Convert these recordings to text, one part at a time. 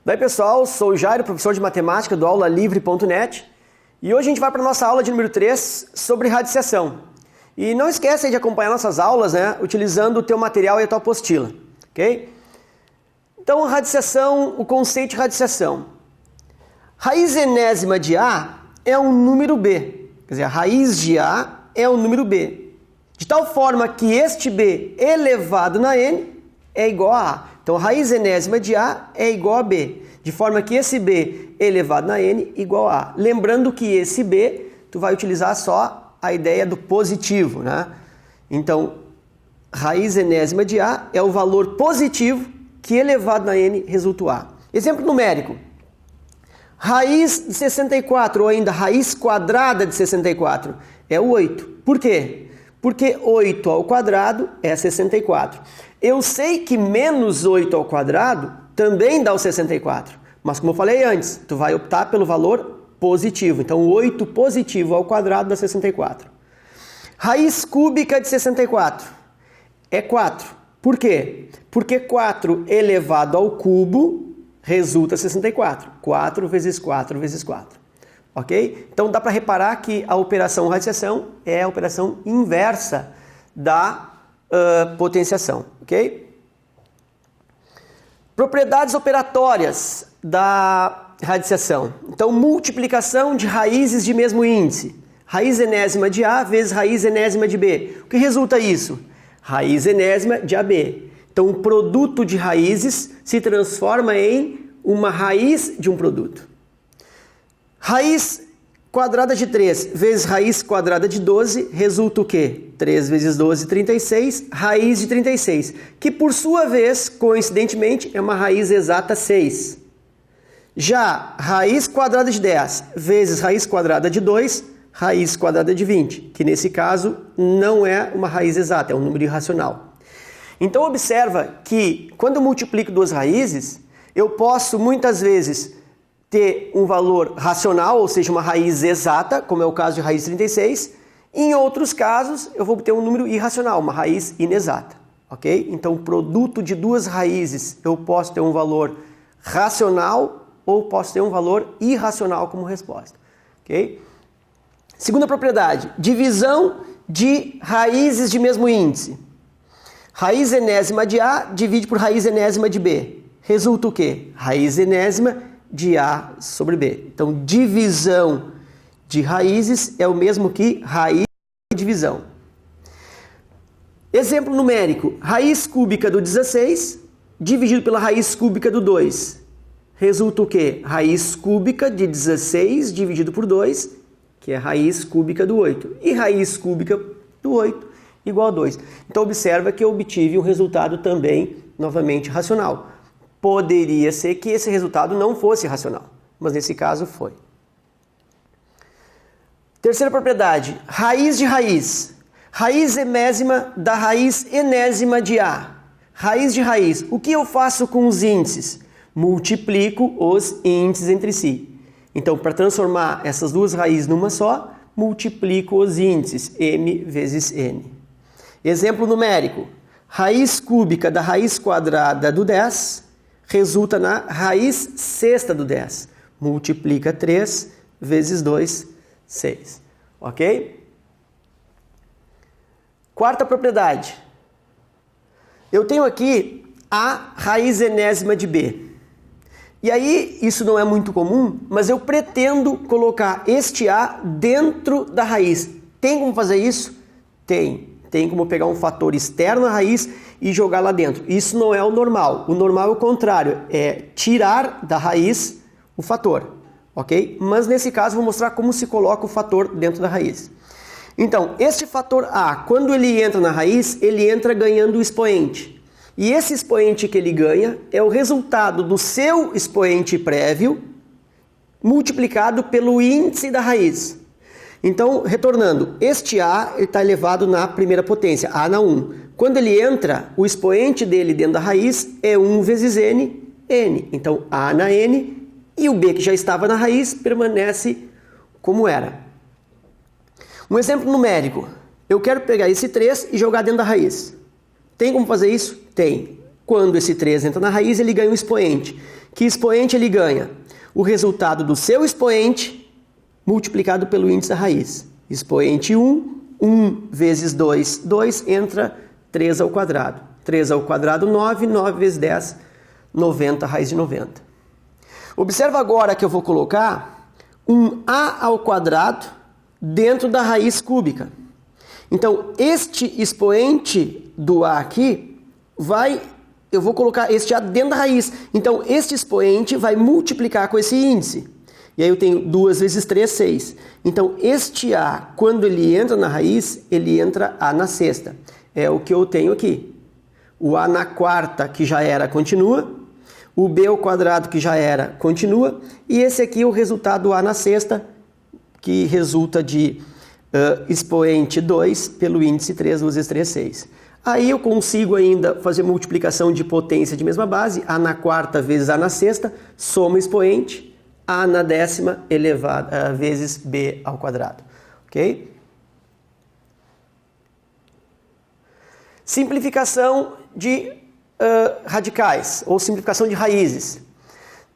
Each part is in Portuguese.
Daí pessoal, sou o Jairo, professor de matemática do aulalivre.net e hoje a gente vai para a nossa aula de número 3 sobre radiciação. E não esqueça de acompanhar nossas aulas, utilizando o teu material e a tua apostila, ok? Então, radiciação, o conceito de radiciação. Raiz enésima de A é um número B, quer dizer, a raiz de A é um número B, de tal forma que este B elevado na N é igual a A. Então, a raiz enésima de A é igual a B, de forma que esse B elevado na N é igual a A. Lembrando que esse B, tu vai utilizar só a ideia do positivo, né? Então, raiz enésima de A é o valor positivo que elevado na N resulta o A. Exemplo numérico. Raiz de 64, ou ainda raiz quadrada de 64, é o 8. Por quê? Porque 8 ao quadrado é 64. Eu sei que menos 8 ao quadrado também dá o 64. Mas como eu falei antes, tu vai optar pelo valor positivo. Então 8 positivo ao quadrado dá 64. Raiz cúbica de 64 é 4. Por quê? Porque 4 elevado ao cubo resulta 64. 4 vezes 4 vezes 4. Ok? Então dá para reparar que a operação radiciação é a operação inversa da potenciação. Ok? Propriedades operatórias da radiciação. Então, multiplicação de raízes de mesmo índice. Raiz enésima de A vezes raiz enésima de B. O que resulta isso? Raiz enésima de AB. Então, o produto de raízes se transforma em uma raiz de um produto. Raiz quadrada de 3 vezes raiz quadrada de 12 resulta o quê? 3 vezes 12, 36, raiz de 36, que por sua vez, coincidentemente, é uma raiz exata 6. Já raiz quadrada de 10 vezes raiz quadrada de 2, raiz quadrada de 20, que nesse caso não é uma raiz exata, é um número irracional. Então observa que quando eu multiplico duas raízes, eu posso muitas vezes ter um valor racional, ou seja, uma raiz exata, como é o caso de raiz 36. Em outros casos, eu vou ter um número irracional, uma raiz inexata. Ok? Então, o produto de duas raízes, eu posso ter um valor racional ou posso ter um valor irracional como resposta. Ok? Segunda propriedade, divisão de raízes de mesmo índice. Raiz enésima de A divide por raiz enésima de B. Resulta o quê? Raiz enésima de A sobre B. Então, divisão de raízes é o mesmo que raiz de divisão. Exemplo numérico. Raiz cúbica do 16 dividido pela raiz cúbica do 2. Resulta o quê? Raiz cúbica de 16 dividido por 2, que é raiz cúbica do 8. E raiz cúbica do 8 igual a 2. Então, observa que eu obtive um resultado também, novamente, racional. Poderia ser que esse resultado não fosse racional, mas nesse caso foi. Terceira propriedade, raiz de raiz. Raiz emésima da raiz enésima de A. Raiz de raiz. O que eu faço com os índices? Multiplico os índices entre si. Então, para transformar essas duas raízes numa só, multiplico os índices, m vezes n. Exemplo numérico. Raiz cúbica da raiz quadrada do 10 resulta na raiz sexta do 10. Multiplica 3 vezes 2, 6. Ok? Quarta propriedade. Eu tenho aqui a raiz enésima de B. E aí, isso não é muito comum, mas eu pretendo colocar este A dentro da raiz. Tem como fazer isso? Tem. Tem como pegar um fator externo à raiz e jogar lá dentro. Isso não é o normal. O normal é o contrário, é tirar da raiz o fator, ok? Mas nesse caso vou mostrar como se coloca o fator dentro da raiz. Então, este fator A, quando ele entra na raiz, ele entra ganhando o expoente. E esse expoente que ele ganha é o resultado do seu expoente prévio multiplicado pelo índice da raiz. Então, retornando, este A está elevado na primeira potência, A na 1. Quando ele entra, o expoente dele dentro da raiz é 1 vezes n, n. Então, A na n e o B que já estava na raiz permanece como era. Um exemplo numérico. Eu quero pegar esse 3 e jogar dentro da raiz. Tem como fazer isso? Tem. Quando esse 3 entra na raiz, ele ganha um expoente, Que expoente ele ganha? O resultado do seu expoente multiplicado pelo índice da raiz. Expoente 1, 1 vezes 2, 2, entra 3 ao quadrado. 3 ao quadrado, 9, 9 vezes 10, 90, raiz de 90. Observa agora que eu vou colocar um a ao quadrado dentro da raiz cúbica. Então, este expoente do a aqui eu vou colocar este a dentro da raiz. Então, este expoente vai multiplicar com esse índice. E aí eu tenho 2 vezes 3, 6. Então, este a, quando ele entra na raiz, ele entra a na sexta. É o que eu tenho aqui. O a na quarta, que já era, continua. O b ao quadrado, que já era, continua. E esse aqui é o resultado do a na sexta, que resulta de expoente 2 pelo índice 3, 2 vezes 3, 6. Aí eu consigo ainda fazer multiplicação de potência de mesma base, a na quarta vezes a na sexta, soma expoente, a na décima elevada vezes b ao quadrado. Ok? Simplificação de radicais, ou simplificação de raízes.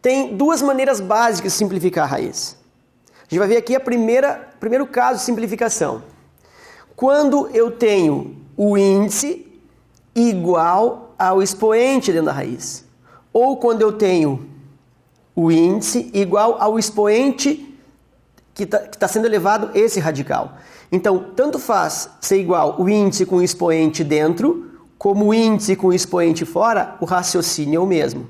Tem duas maneiras básicas de simplificar a raiz. A gente vai ver aqui primeiro caso de simplificação. Quando eu tenho o índice igual ao expoente dentro da raiz. Ou quando eu tenho o índice igual ao expoente que está sendo elevado esse radical. Então, tanto faz ser igual o índice com o expoente dentro, como o índice com o expoente fora, o raciocínio é o mesmo.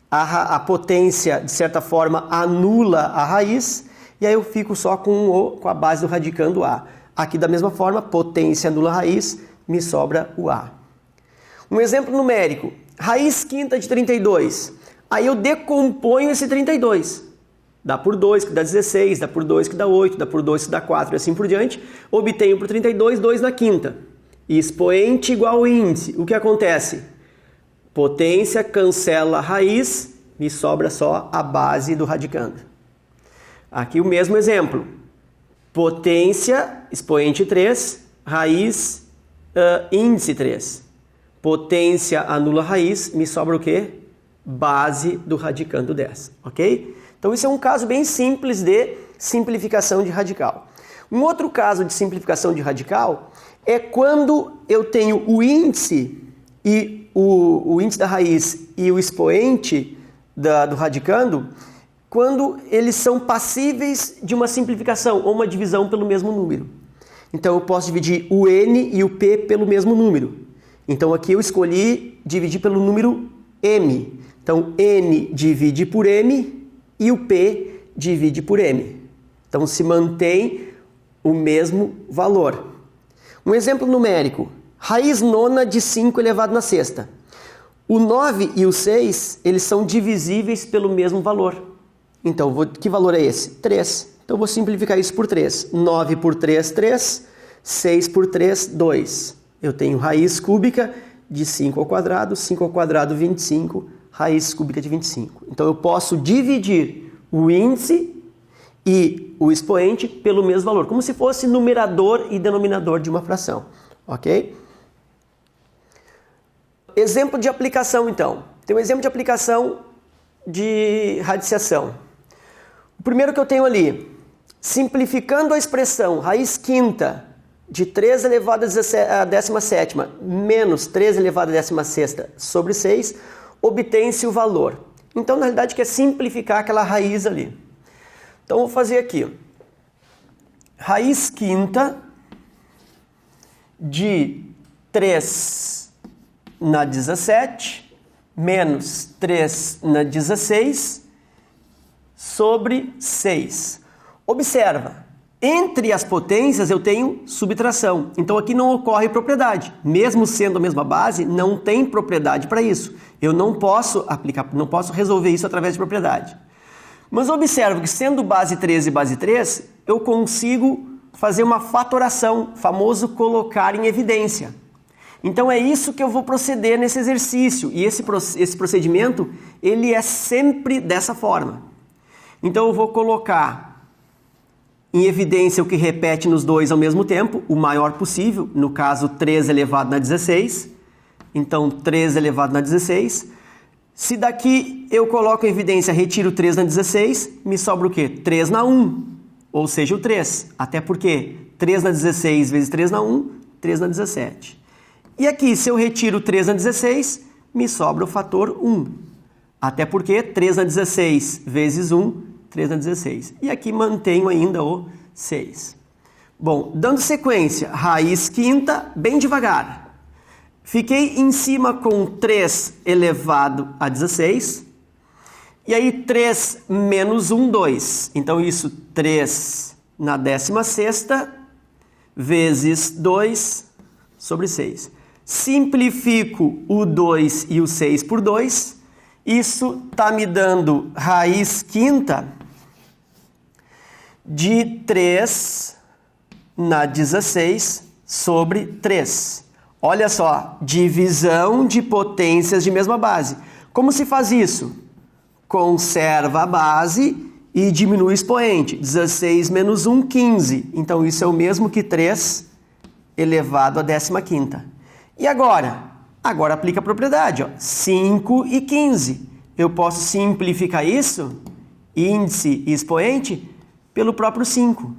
A potência, de certa forma, anula a raiz, e aí eu fico só com a base do radicando A. Aqui, da mesma forma, potência anula a raiz, me sobra o A. Um exemplo numérico, raiz quinta de 32. Aí eu decomponho esse 32. Dá por 2, que dá 16, dá por 2, que dá 8, dá por 2, que dá 4, e assim por diante. Obtenho por 32, 2 na quinta. Expoente igual ao índice. O que acontece? Potência cancela a raiz, me sobra só a base do radicando. Aqui o mesmo exemplo. Potência, expoente 3, raiz, índice 3. Potência anula a raiz, me sobra o quê? Base do radicando 10, ok? Então isso é um caso bem simples de simplificação de radical. Um outro caso de simplificação de radical é quando eu tenho o índice e o índice da raiz e o expoente do radicando, quando eles são passíveis de uma simplificação ou uma divisão pelo mesmo número. Então eu posso dividir o n e o p pelo mesmo número. Então aqui eu escolhi dividir pelo número m. Então n divide por m e o p divide por m. Então se mantém o mesmo valor. Um exemplo numérico, raiz nona de 5 elevado na sexta. O 9 e o 6, eles são divisíveis pelo mesmo valor. Então, que valor é esse? 3. Então, eu vou simplificar isso por 3. 9 por 3, 3. 6 por 3, 2. Eu tenho raiz cúbica de 5 ao quadrado, 25, raiz cúbica de 25. Então, eu posso dividir o índice e o expoente pelo mesmo valor, como se fosse numerador e denominador de uma fração, ok? Exemplo de aplicação, então. Tem um exemplo de aplicação de radiciação. O primeiro que eu tenho ali, simplificando a expressão raiz quinta de 3 elevado a 17ª menos 3 elevado a 16ª sobre 6, obtém-se o valor. Então, na realidade, quer simplificar aquela raiz ali. Então, vou fazer aqui. Raiz quinta de 3 na 17 menos 3 na 16 sobre 6. Observa, entre as potências eu tenho subtração. Então, aqui não ocorre propriedade. Mesmo sendo a mesma base, não tem propriedade para isso. Eu não posso aplicar, não posso resolver isso através de propriedade. Mas observo que sendo base 3 e base 3, eu consigo fazer uma fatoração, famoso colocar em evidência. Então é isso que eu vou proceder nesse exercício. E esse procedimento, ele é sempre dessa forma. Então eu vou colocar em evidência o que repete nos dois ao mesmo tempo, o maior possível, no caso 3 elevado na 16. Então 3 elevado na 16. Se daqui eu coloco em evidência, retiro 3 na 16, me sobra o quê? 3 na 1, ou seja, o 3. Até porque 3 na 16 vezes 3 na 1, 3 na 17. E aqui, se eu retiro 3 na 16, me sobra o fator 1. Até porque 3 na 16 vezes 1, 3 na 16. E aqui mantenho ainda o 6. Bom, dando sequência, raiz quinta, bem devagar. Fiquei em cima com 3 elevado a 16. E aí 3 menos 1, 2. Então isso 3 na 16ª vezes 2 sobre 6. Simplifico o 2 e o 6 por 2. Isso está me dando raiz quinta de 3 na 16 sobre 3. Olha só, divisão de potências de mesma base. Como se faz isso? Conserva a base e diminui o expoente. 16 menos 1, 15. Então isso é o mesmo que 3 elevado à 15ª. E agora? Agora aplica a propriedade. 5 e 15. Eu posso simplificar isso, índice e expoente, pelo próprio 5.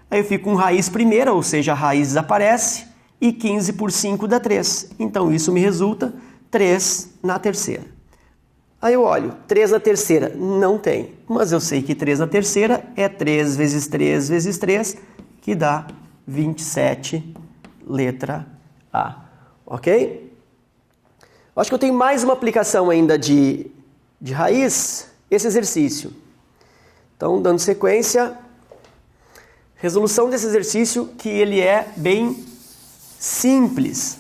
Aí eu fico com raiz primeira, ou seja, a raiz desaparece, e 15 por 5 dá 3. Então isso me resulta 3 na terceira. Aí eu olho, 3 na terceira, não tem. Mas eu sei que 3 na terceira é 3 vezes 3 vezes 3, que dá 27, letra A. Ok? Acho que eu tenho mais uma aplicação ainda de raiz, esse exercício. Então, dando sequência, resolução desse exercício, que ele é bem simples.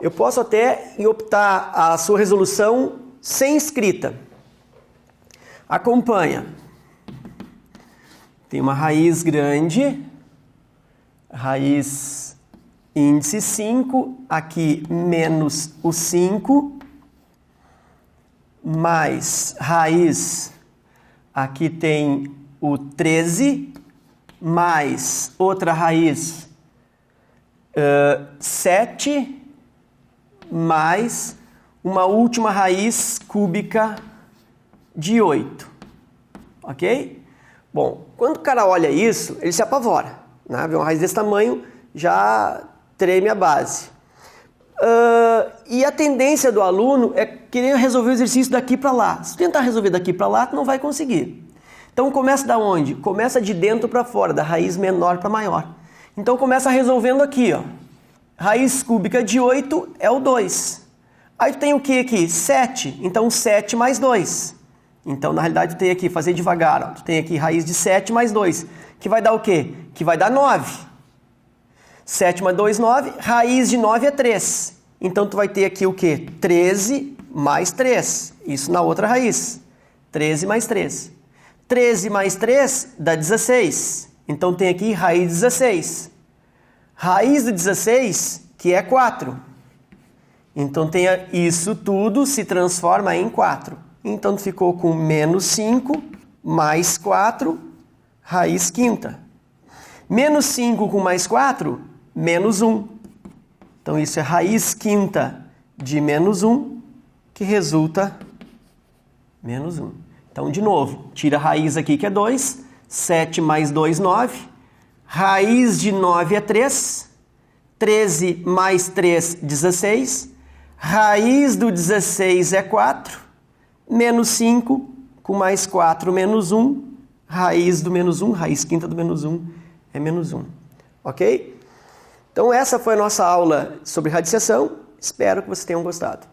Eu posso até optar a sua resolução sem escrita. Acompanha. Tem uma raiz grande, raiz índice 5, aqui menos o 5, mais raiz, aqui tem o 13, mais outra raiz, 7, mais uma última raiz cúbica de 8. Ok? Bom, quando o cara olha isso, ele se apavora. Né? Vê uma raiz desse tamanho, já treme a base. E a tendência do aluno é querer resolver o exercício daqui para lá. Se tentar resolver daqui para lá, tu não vai conseguir. Então começa da onde? Começa de dentro para fora, da raiz menor para maior. Então começa resolvendo aqui, ó. Raiz cúbica de 8 é o 2. Aí tu tem o que aqui? 7. Então 7 mais 2. Então na realidade tu tem aqui, fazer devagar, ó. Tu tem aqui raiz de 7 mais 2. Que vai dar o quê? Que vai dar 9. 7 mais 2, 9. Raiz de 9 é 3. Então tu vai ter aqui o quê? 13 mais 3. Isso na outra raiz. 13 mais 3. 13 mais 3 dá 16. Então tem aqui raiz de 16. Raiz de 16, que é 4. Então tem isso tudo se transforma em 4. Então ficou com menos 5 mais 4, raiz quinta. Menos 5 com mais 4, menos 1. Então isso é raiz quinta de menos 1, que resulta menos 1. Então de novo, tira a raiz aqui que é 2, 7 mais 2, 9. Raiz de 9 é 3, 13 mais 3, 16. Raiz do 16 é 4, menos 5, com mais 4, menos 1. Raiz do menos 1, raiz quinta do menos 1 é menos 1. Ok? Então essa foi a nossa aula sobre radiciação. Espero que vocês tenham gostado.